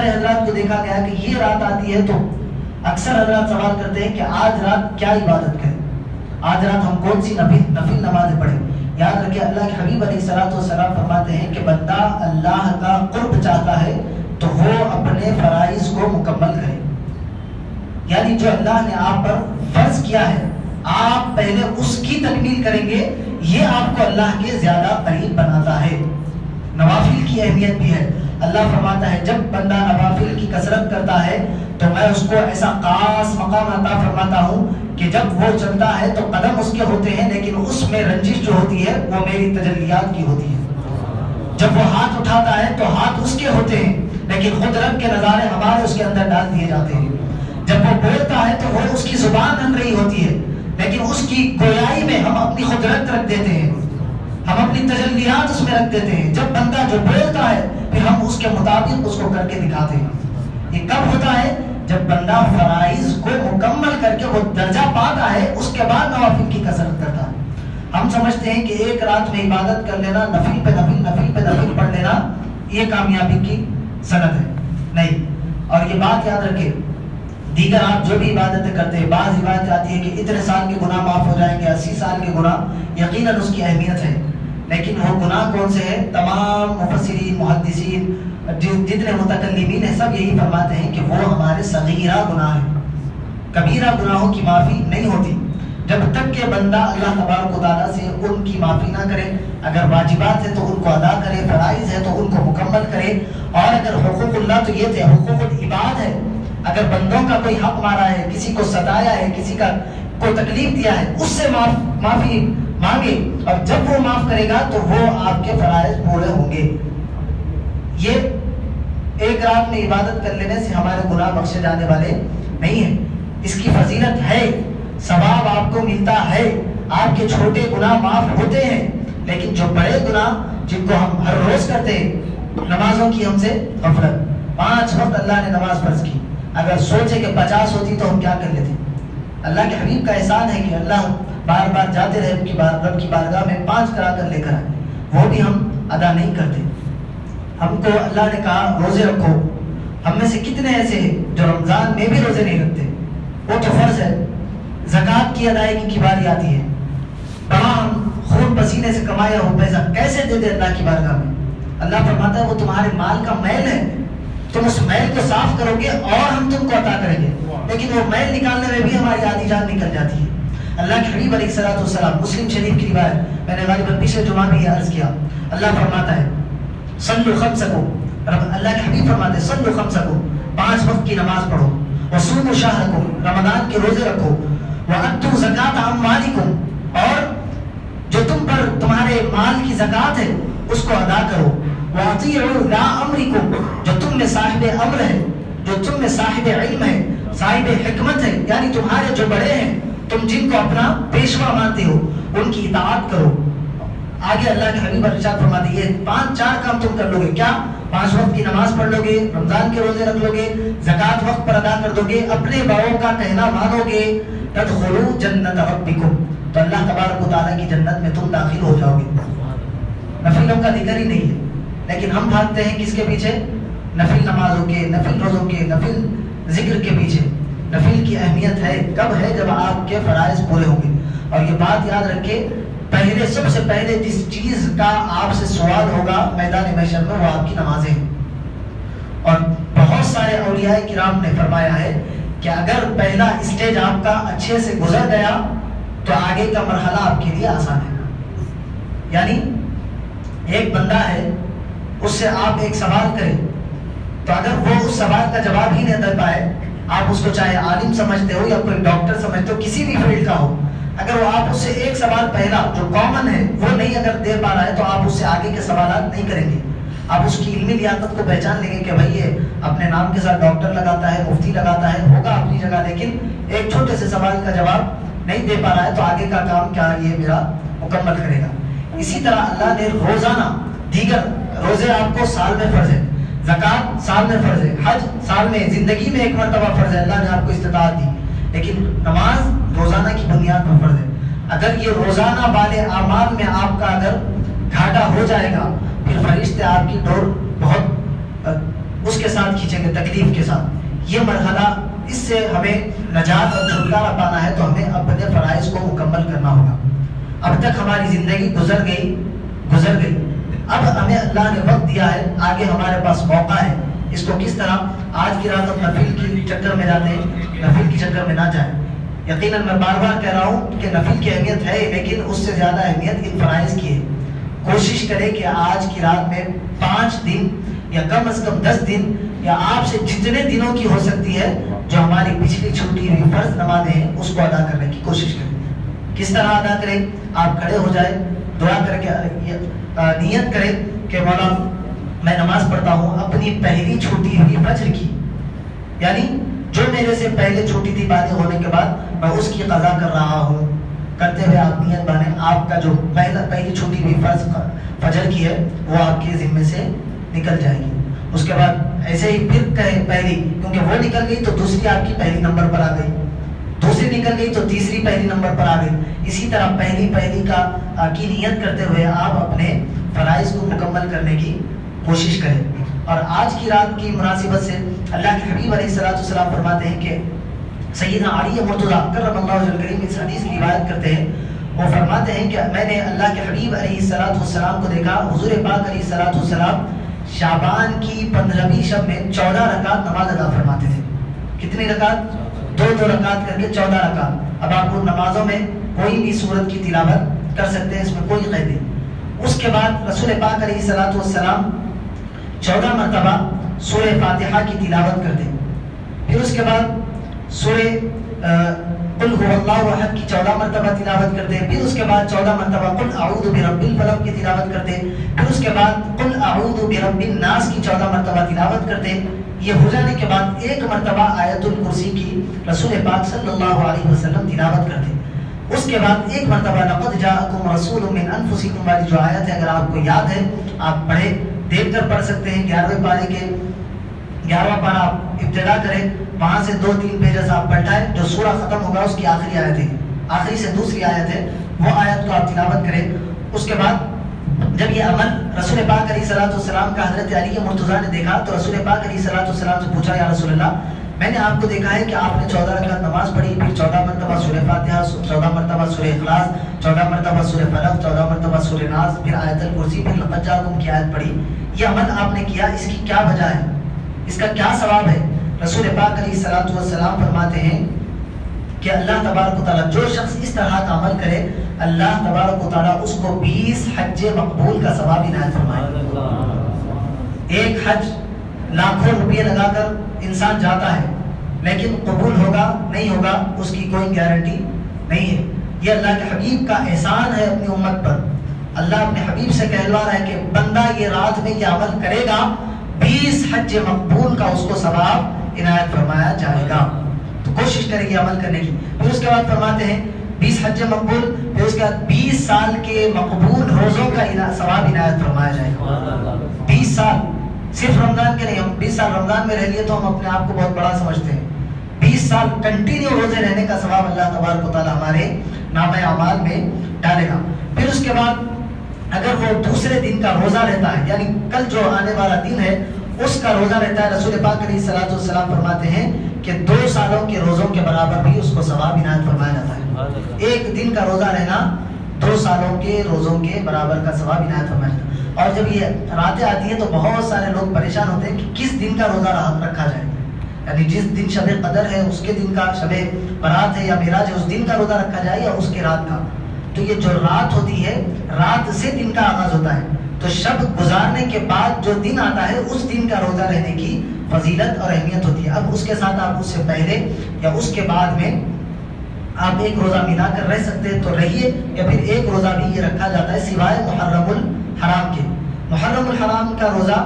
سارے حضرات کو دیکھا گیا کہ یہ رات آتی ہے تو اکثر حضرات سوال کرتے ہیں کہ آج رات کیا عبادت کریں، آج رات ہم کون سی نفل نمازیں پڑھیں۔ یاد رکھیں اللہ کے حبیب علیہ الصلوۃ والسلام فرماتے ہیں کہ بندہ اللہ کا قرب چاہتا ہے تو وہ اپنے فرائض کو مکمل کرے، یعنی جو اللہ نے آپ پر فرض کیا ہے آپ پہلے اس کی تکمیل کریں گے، یہ آپ کو اللہ کے زیادہ قریب بناتا ہے۔ نوافل کی اہمیت بھی ہے، اللہ فرماتا ہے جب بندہ نوافل کی کثرت کرتا ہے تو میں اس کو ایسا خاص مقام عطا فرماتا ہوں کہ جب وہ چلتا ہے تو قدم اس کے ہوتے ہیں لیکن اس میں رنجش جو ہوتی ہے وہ میری تجلیات کی ہوتی ہے۔ جب وہ ہاتھ اٹھاتا ہے تو ہاتھ اس کے ہوتے ہیں لیکن خود رب کے نظارے ہمارے اس کے اندر ڈال دیے جاتے ہیں۔ جب وہ بولتا ہے تو وہ اس کی زبان ہم رہی ہوتی ہے لیکن اس کی گویائی میں ہم اپنی قدرت رکھ دیتے ہیں، ہم اپنی تجلیات اس میں رکھ دیتے ہیں۔ جب بندہ جو بولتا ہے پھر ہم اس کے مطابق اس کو کر کے دکھاتے ہیں۔ یہ کب ہوتا ہے؟ جب بندہ فرائض کو مکمل کر کے وہ درجہ پاتا ہے اس کے بعد نوافل کی کثرت کرتا ہے۔ ہم سمجھتے ہیں کہ ایک رات میں عبادت کر لینا، نفل پہ نفل نفل پہ نفل پڑھ لینا یہ کامیابی کی سند ہے، نہیں۔ اور یہ بات یاد رکھیں، دیگر آپ جو بھی عبادتیں کرتے ہیں، بعض عبادت آتی ہے کہ اتنے سال کے گناہ معاف ہو جائیں گے، 80 سال کے گناہ، یقیناً اس کی اہمیت ہے، لیکن وہ گناہ کون سے ہیں؟ تمام مفسرین، محدثین، جتنے متکلمین ہیں سب یہی فرماتے ہیں کہ وہ ہمارے صغیرہ گناہ ہیں، کبیرہ گناہوں کی معافی نہیں ہوتی جب تک کہ بندہ اللہ تبارک و تعالیٰ سے ان کی معافی نہ کرے۔ اگر واجبات ہے تو ان کو ادا کرے، فرائض ہے تو ان کو مکمل کرے، اور اگر حقوق اللہ تو یہ تھے، حقوق العباد ہے، اگر بندوں کا کوئی حق مارا ہے، کسی کو ستایا ہے، کسی کا کوئی تکلیف دیا ہے، اس سے معافی مانگے، اور جب وہ معاف کرے گا تو وہ آپ کے فرائض پورے ہوں گے۔ یہ ایک رات میں عبادت کر لینے سے ہمارے گناہ بخشے جانے والے نہیں ہیں، اس کی فضیلت ہے، ثواب آپ کو ملتا ہے، آپ کے چھوٹے گناہ معاف ہوتے ہیں، لیکن جو بڑے گناہ جن کو ہم ہر روز کرتے ہیں، نمازوں کی ہم سے غفلت، 5 وقت اللہ نے نماز فرض کی، اگر سوچے کہ 50 ہوتی تو ہم کیا کر لیتے؟ اللہ کے حبیب کا احسان ہے کہ اللہ بار بار جاتے رہے رب کی بارگاہ میں 5 کرا کر لے کر آئے، وہ بھی ہم ادا نہیں کرتے۔ ہم کو اللہ نے کہا روزے رکھو، ہم میں سے کتنے ایسے ہیں جو رمضان میں بھی روزے نہیں رکھتے؟ وہ تو فرض ہے۔ زکوٰۃ کی ادائیگی کی باری آتی ہے، تمام خون پسینے سے کمایا ہو پیسہ کیسے دے دے اللہ کی بارگاہ میں؟ اللہ فرماتا ہے وہ تمہارے مال کا میل ہے، تم اس میل کو صاف کرو گے اور ہم تم کو عطا کریں گے، لیکن وہ میل نکالنے میں بھی ہماری آدھی جان نکل جاتی ہے۔ اللہ کے حبیب علیہ الصلوۃ والسلام، مسلم شریف کی روایت، میں نے غالباً پچھلے جمعہ بھی یہ عرض کیا، اللہ فرماتا ہے صلوا خمسکم، اللہ کے حبیب فرماتے ہیں صلوا خمسکم، 5 وقت کی نماز پڑھو، وصوموا شہرکم، رمضان کے روزے رکھو، وَأَدُّوا زَکَاةَ أَمْوَالِکُم، اور جو تم پر تمہارے مال کی زکوٰۃ ہے اس کو ادا کرو، وَأَطِیعُوا أُولَا أَمْرِکُم، جو تم میں صاحب امر ہے، جو تم میں صاحب علم ہے، صاحب حکمت ہے، یعنی تمہارے جو بڑے ہیں، تم جن کو اپنا پیشوا مانتے ہو ان کی اطاعت کرو۔ آگے اللہ کے حبیب ارشاد فرماتے ہیں یہ 5-4 کام تم کر لو گے، کیا؟ 5 وقت کی نماز پڑھ لو گے، رمضان کے روزے رکھ لو گے، زکوٰۃ وقت پر ادا کر دو گے، اپنے بڑوں کا کہنا مانو گے، تدخلوا جنت ربکم، تو اللہ تبارک و تعالیٰ کی جنت میں تم داخل ہو جاؤ گے۔ نفلوں کا ذکر ہی نہیں ہے، لیکن ہم بھاگتے ہیں کس کے پیچھے؟ نفل نمازوں کے، نفل روزوں کے، نفل ذکر کے پیچھے۔ نفل کی اہمیت ہے کب ہے؟ جب آپ کے فرائض پورے ہوں گے۔ اور یہ بات یاد رکھے، پہلے سب سے پہلے جس چیز کا آپ سے سوال ہوگا میدان محشر میں وہ آپ کی نمازیں ہیں۔ اور بہت سارے اولیاء کرام نے فرمایا ہے کہ اگر پہلا اسٹیج آپ کا اچھے سے گزر گیا تو آگے کا مرحلہ آپ کے لیے آسان ہے۔ یعنی ایک بندہ ہے، اس سے آپ ایک سوال کریں تو اگر وہ اس سوال کا جواب ہی نہیں دے پائے، آپ اس کو چاہے عالم سمجھتے ہو یا کوئی ڈاکٹر سمجھتے ہو، کسی بھی فیلڈ کا ہو، اگر وہ آپ اس سے ایک سوال پہلا جو کامن ہے وہ نہیں اگر دے پا رہا ہے تو آپ اس سے آگے کے سوالات نہیں کریں گے۔ آپ اس کی علمی لیاقت کو پہچان لیں گے کہ بھائی یہ اپنے نام کے ساتھ ڈاکٹر لگاتا ہے، مفتی لگاتا ہے، ہوگا اپنی جگہ، لیکن ایک چھوٹے سے سوال کا جواب نہیں دے پا رہا ہے تو آگے کا کام کیا یہ میرا مکمل کرے گا۔ اسی طرح اللہ نے روزانہ دیگر روزے آپ کو سال میں فرض ہے، زکوٰۃ سال میں فرض ہے، حج سال میں، زندگی میں ایک مرتبہ فرض ہے، اللہ نے آپ کو استطاعت دی، لیکن نماز روزانہ کی بنیاد پر فرض ہے۔ اگر یہ روزانہ والے اعمال میں آپ کا اگر گھاٹا ہو جائے گا پھر فرشتے آپ کی ڈور بہت اس کے ساتھ کھینچیں گے، تکلیف کے ساتھ. یہ مرحلہ، اس سے ہمیں نجات اور چھٹکارا پانا ہے تو ہمیں اپنے فرائض کو مکمل کرنا ہوگا. اب تک ہماری زندگی گزر گئی. اب ہمیں اللہ نے وقت دیا ہے، آگے ہمارے پاس موقع ہے. اس کو کس طرح؟ آج کی رات ہم نفل کی چکر میں جاتے ہیں، نفل کی چکر میں نہ جائیں. یقیناً میں بار بار کہہ رہا ہوں کہ نفل کی اہمیت ہے، لیکن اس سے زیادہ اہمیت ان فرائض کی ہے. کوشش کریں کہ آج کی رات میں 5 دن یا کم از کم 10 دن یا آپ سے جتنے دنوں کی ہو سکتی ہے جو ہماری پچھلی چھوٹی ہوئی فرض نمازیں ہیں اس کو ادا کرنے کی کوشش کریں. کس طرح ادا کریں؟ آپ کھڑے ہو جائیں، دعا کر کے نیت کریں کہ مولا میں نماز پڑھتا ہوں اپنی پہلی چھوٹی ہوئی فجر کی، یعنی جو میرے سے پہلے چھوٹی تھی بالغ ہونے کے بعد میں اس کی قضا کر رہا ہوں. کرتے ہوئے آپ نیت بانیں آپ کا جو پہلی چھوٹی ہوئی فرض فجر کی ہے وہ آپ کے ذمے سے نکل جائے گی. اس کے بعد ایسے ہی پھر کہیں پہلی، کیونکہ وہ نکل گئی تو دوسری آپ کی پہلی نمبر پر آ گئی، دوسری نکل گئی تو تیسری پہلی نمبر پر آ گئی. اسی طرح پہلی کی نیت کرتے ہوئے آپ اپنے فرائض کو مکمل کرنے کی کوشش کریں. اور آج کی رات کی مناسبت سے اللہ کے حبیب علیہ الصلوۃ والسلام فرماتے ہیں کہ سیدنا علی مرتضیٰ کرم اللہ وجہ الکریم اس حدیث کی روایت کرتے ہیں. وہ فرماتے ہیں کہ میں نے اللہ کے حبیب علیہ الصلوۃ والسلام کو دیکھا، حضور پاک علیہ الصلوۃ والسلام شعبان کی 15ویں شب میں 14 رکعت نماز ادا فرماتے تھے. کتنی رکعت؟ 2 رکعت کر کے 14 رکعت. اب آپ ان نمازوں میں کوئی بھی سورت کی تلاوت کر سکتے ہیں، اس میں کوئی قید نہیں. اس کے بعد رسول پاک علیہ الصلوۃ والسلام 14 مرتبہ سورہ فاتحہ کی تلاوت کرتے. پھر اس کے بعد سورہ قل هو اللہ احد کی 14 مرتبہ تلاوت کرتے. پھر اس کے بعد 14 مرتبہ قل اعوذ برب الفلق کی تلاوت کرتے. پھر اس کے بعد قل اعوذ برب الناس کی 14 مرتبہ تلاوت کرتے. یہ ہو جانے کے بعد 1 مرتبہ آیت الکرسی کی رسول پاک صلی اللہ علیہ وسلم تلاوت کرتے. اس کے بعد 1 مرتبہ لقد جاءکم رسول من انفسکم والی جو آیت ہے، اگر آپ کو یاد ہے آپ پڑھے، دیکھ کر پڑھ سکتے ہیں. 11ویں پارے کے 11واں پارہ آپ ابتدا کریں، وہاں سے 2-3 پیجز آپ پلٹائیں، جو سورہ ختم ہوگا اس کی آخری آیت ہے، آخری سے دوسری آیت ہے، وہ آیت کو آپ تلاوت کریں. اس کے بعد جب یہ عمل رسول پاک علیہ الصلوۃ والسلام کا حضرت علی مرتضیٰ نے دیکھا تو رسول پاک علیہ الصلوۃ والسلام سے پوچھا، یا رسول اللہ میں نے آپ کو دیکھا ہے کہ آپ نے 14 رکعت نماز پڑھی، پھر 14 مرتبہ سورہ فاتحہ، 14 مرتبہ سورہ اخلاص، 14 مرتبہ سورہ فلق، 14 مرتبہ سورہ ناس، پھر آیت الکرسی، پھر لقد جاءکم کی آیت پڑھی. یہ عمل آپ نے کیا، اس کی کیا وجہ ہے، اس کا کیا ثواب ہے؟ رسول پاک علیہ الصلوۃ والسلام فرماتے ہیں کہ اللہ تبارک و تعالیٰ جو شخص اس طرح کا عمل کرے، اللہ تبارک و تعالیٰ اس کو 20 حج مقبول کا ثواب عنایت فرمائے. ایک حج لاکھوں روپے لگا کر انسان جاتا ہے، لیکن قبول ہوگا نہیں ہوگا اس کی کوئی گارنٹی نہیں ہے. یہ اللہ کے حبیب کا احسان ہے اپنی امت پر. اللہ اپنے حبیب سے کہلوا رہا ہے کہ بندہ یہ رات میں یہ عمل کرے گا 20 حج مقبول کا اس کو ثواب عنایت فرمایا جائے گا. تو کوشش کریں گے عمل کرنے کی. پھر اس کے بعد فرماتے ہیں 20 حج مقبول، پھر اس کے بعد 20 سال کے مقبول روزوں کا ثواب عنایت فرمایا جائے گا. 20 سال، صرف رمضان کے نہیں. ہم 20 سال رمضان میں رہ لیے تو ہم اپنے آپ کو بہت بڑا سمجھتے ہیں. 20 سال کنٹینیو روزے رہنے کا ثواب اللہ تبارک و تعالیٰ ہمارے نامہ اعمال میں ڈالے گا. پھر اس کے بعد اگر وہ دوسرے دن کا روزہ رہتا ہے، یعنی کل جو آنے والا دن ہے اس کا روزہ رہتا ہے، رسول پاک علیہ الصلوۃ والسلام فرماتے ہیں کہ 2 سالوں کے روزوں کے برابر بھی اس کو ثواب عنایت فرمایا جاتا ہے. ایک دن کا روزہ رہنا 2 سالوں کے روزوں کے برابر کا ثواب عنایت فرمایا جاتا ہے. اور جب یہ راتیں آتی ہیں تو بہت سارے لوگ پریشان ہوتے ہیں کہ کس دن کا روزہ رکھا جائے، یعنی جس دن شب قدر ہے اس کے دن کا، شب برات ہے یا معراج ہے اس دن کا روزہ رکھا جائے یا اس کے رات کا. تو یہ جو رات ہوتی ہے، رات سے دن کا آغاز ہوتا ہے، تو شب گزارنے کے بعد جو دن آتا ہے اس دن کا روزہ رہنے کی فضیلت اور اہمیت ہوتی ہے. اب اس کے ساتھ آپ اس سے پہلے یا اس کے بعد میں آپ ایک روزہ ملا کر رہ سکتے ہیں تو رہیے، یا پھر ایک روزہ بھی یہ رکھا جاتا ہے سوائے محرم الحرام کے. محرم الحرام کا روزہ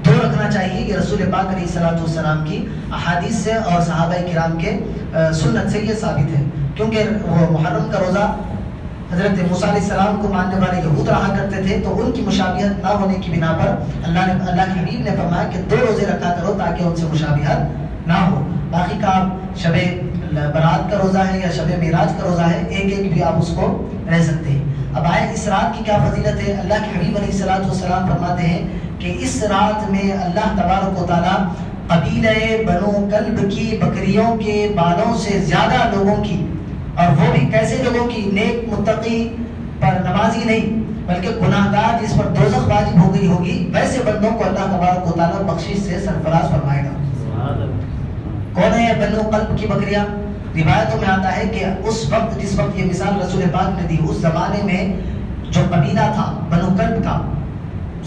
2 رکھنا چاہیے. یہ رسول پاک علیہ الصلوۃ والسلام کی احادیث سے اور صحابہ کرام کے سنت سے یہ ثابت ہے، کیونکہ وہ محرم کا روزہ حضرت موسیٰ علیہ السلام کو ماننے والے یہود رہا کرتے تھے، تو ان کی مشابہت نہ ہونے کی بنا پر اللہ کے حبیب نے فرمایا کہ 2 روزے رکھا کرو تاکہ ان سے مشابہت نہ ہو. باقی کا آپ شب برات کا روزہ ہے یا شب معراج کا روزہ ہے، ایک بھی آپ اس کو رہ سکتے ہیں. اب آئے اس رات کی کیا فضیلت ہے. اللہ کے حبیب علیہ الصلوۃ والسلام فرماتے ہیں کہ اس رات میں اللہ تبارک و تعالیٰ قبیلہ بنو کلب کی بکریوں کے بالوں سے زیادہ لوگوں کی، اور وہ بھی کیسے لوگوں کی، نیک متقی پر نمازی نہیں بلکہ گناہ گار جس پر دوزخ واجب ہو گئی ہوگی، ویسے بندوں کو اللہ تبارک و تعالیٰ بخشش سے سرفراز فرمائے گا۔ کون ہے بنو قلب کی بکریاں؟ روایتوں میں آتا ہے کہ اس وقت جس وقت یہ مثال رسول پاک نے دی، اس زمانے میں جو قبیلہ تھا بنو قلب کا،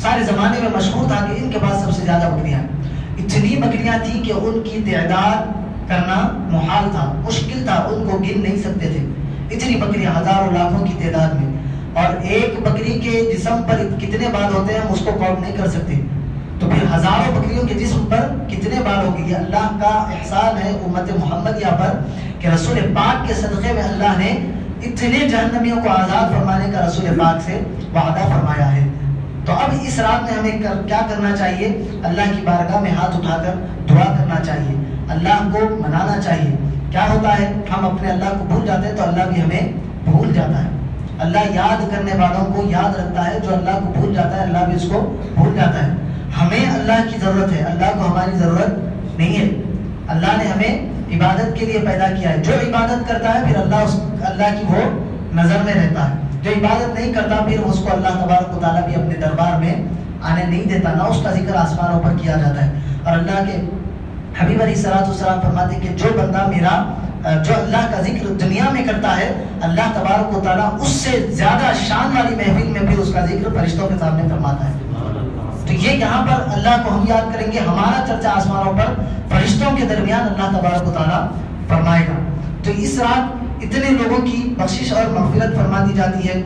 سارے زمانے میں مشہور تھا کہ ان کے پاس سب سے زیادہ بکریاں ہیں۔ اتنی بکریاں تھیں کہ ان کی تعداد کرنا محال تھا، مشکل تھا، ان کو گن نہیں سکتے تھے۔ اتنی بکریاں ہزاروں لاکھوں کی تعداد میں، اور ایک بکری کے جسم پر کتنے بال ہوتے ہیں ہم اس کو کاؤنٹ نہیں کر سکتے، تو پھر ہزاروں بکریوں کے جسم پر کتنے بال ہو گئے۔ یہ اللہ کا احسان ہے امت محمدیہ پر کہ رسول پاک کے صدقے میں اللہ نے اتنے جہنمیوں کو آزاد فرمانے کا رسول پاک سے وعدہ فرمایا ہے۔ تو اب اس رات میں ہمیں کیا کرنا چاہیے؟ اللہ کی بارگاہ میں ہاتھ اٹھا کر دعا کرنا چاہیے، اللہ کو منانا چاہیے۔ کیا ہوتا ہے، ہم اپنے اللہ کو بھول جاتے ہیں تو اللہ بھی ہمیں بھول جاتا ہے۔ اللہ یاد کرنے والوں کو یاد رکھتا ہے، جو اللہ کو بھول جاتا ہے اللہ بھی اس کو بھول جاتا ہے۔ ہمیں اللہ کی ضرورت ہے، اللہ کو ہماری ضرورت نہیں ہے۔ اللہ نے ہمیں عبادت کے لیے پیدا کیا ہے، جو عبادت کرتا ہے پھر اللہ کی وہ نظر میں رہتا ہے، جو عبادت نہیں کرتا پھر اس کو اللہ تبارک و تعالیٰ بھی اپنے دربار میں آنے نہیں دیتا، نہ اس کا ذکر آسمانوں پر کیا جاتا ہے۔ اور اللہ کے حبیب علیہ الصلوۃ والسلام فرماتے ہیں کہ جو بندہ جو اللہ کا ذکر دنیا میں کرتا ہے، اللہ تبارک و تعالیٰ اس سے زیادہ شان والی محفل میں پھر اس کا ذکر فرشتوں کے سامنے فرماتا ہے۔ تو یہ یہاں پر اللہ کو ہم یاد کریں گے، ہمارا چرچا آسمانوں پر فرشتوں کے درمیان اللہ تبارک و تعالیٰ فرمائے گا۔ تو اس رات اتنے لوگوں کی بخشش اور مغفرت فرما دی جاتی ہے۔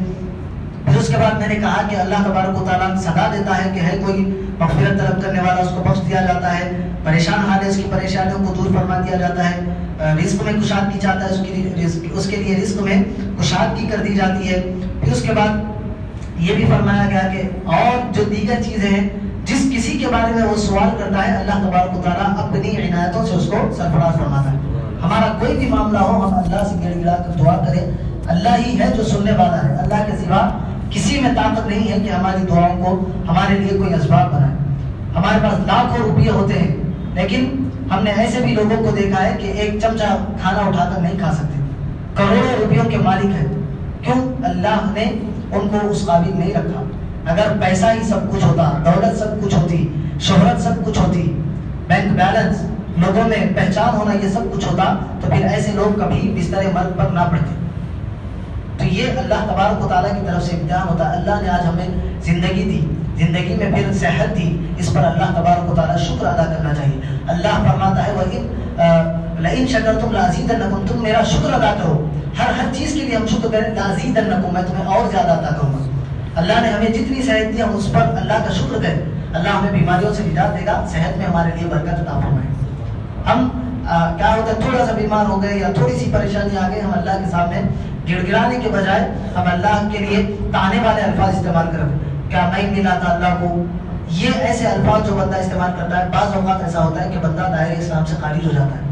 پھر اس کے بعد میں نے کہا کہ اللہ تبارک و تعالیٰ صدا دیتا ہے کہ ہے کوئی مغفرت طلب کرنے والا، اس کو بخش دیا جاتا ہے، پریشان حال ہے اس کی پریشانیوں کو دور فرما دیا جاتا ہے، رزق میں کشادگی چاہتا ہے اس کے لیے رزق میں کشادگی کر دی جاتی ہے۔ پھر اس کے بعد یہ بھی فرمایا گیا کہ اور جو دیگر چیزیں ہیں جس کسی کے بارے میں وہ سوال کرتا ہے اللہ تبارک و تعالیٰ اپنی عنایتوں سے اس کو سرفراز فرماتا ہے۔ ہمارا کوئی بھی معاملہ ہو ہم اللہ سے گڑ گڑا کر دعا کریں، اللہ ہی ہے جو سننے والا ہے، اللہ کے سوا کسی میں طاقت نہیں ہے کہ ہماری دعاؤں کو ہمارے لیے کوئی اسباب بنائے۔ ہمارے پاس لاکھوں روپیے ہوتے ہیں لیکن ہم نے ایسے بھی لوگوں کو دیکھا ہے کہ ایک چمچہ کھانا اٹھا کر نہیں کھا سکتے، کروڑوں روپیوں کے مالک ہیں۔ کیوں؟ اللہ نے ان کو اس قابل نہیں رکھا۔ اگر پیسہ ہی سب کچھ ہوتا، دولت سب کچھ ہوتی، شہرت سب کچھ ہوتی، بینک بیلنس، لوگوں میں پہچان ہونا، یہ سب کچھ ہوتا تو پھر ایسے لوگ کبھی بستر مرگ پر نہ پڑتے۔ تو یہ اللہ تبارک و تعالیٰ کی طرف سے امتحان ہوتا ہے۔ اللہ نے آج ہمیں زندگی دی، زندگی میں پھر صحت دی، اس پر اللہ تبارک و تعالیٰ شکر ادا کرنا چاہیے۔ اللہ فرماتا ہے لئن شکرتم لازیدنکم، تم میرا شکر ادا کرو، ہر چیز کے لیے ہم شکر کریں، لازیدنکم، میں تمہیں اور زیادہ عطا کروں گا۔ اللہ نے ہمیں جتنی صحت دی ہم اس پر اللہ کا شکر کریں، اللہ ہمیں بیماریوں سے نجات دے گا، صحت میں ہمارے لیے برکت عطا فرمائے۔ ہم کیا ہوتا ہے، تھوڑا سا بیمار ہو گئے یا تھوڑی سی پریشانی آ گئی، ہم اللہ کے سامنے گڑ گڑانے کے بجائے ہم اللہ کے لیے تانے والے الفاظ استعمال کریں، کیا میں ملا تھا اللہ کو، یہ ایسے الفاظ جو بندہ استعمال کرتا ہے، بعض اوقات ایسا ہوتا ہے کہ بندہ دائرے اسلام سے خارج ہو جاتا ہے،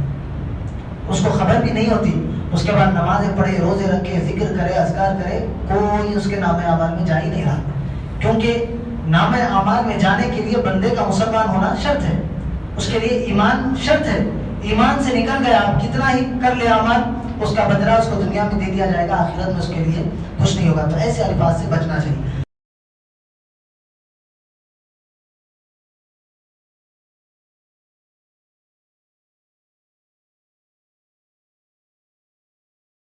اس کو خبر بھی نہیں ہوتی، اس کے بعد نمازیں پڑھے، روزے رکھے، ذکر کرے، اذکار کرے، کوئی اس کے نام اعمال میں جا ہی نہیں رہا، کیونکہ نام اعمال میں جانے کے لیے بندے کا مسلمان ہونا شرط ہے، اس کے لیے ایمان شرط ہے۔ ایمان سے نکل گیا، آپ کتنا ہی کر لے اعمال، اس کا بدلہ اس کو دنیا میں دے دیا جائے گا، آخرت میں اس کے لیے کچھ نہیں ہوگا۔ تو ایسے الفاظ سے بچنا چاہیے۔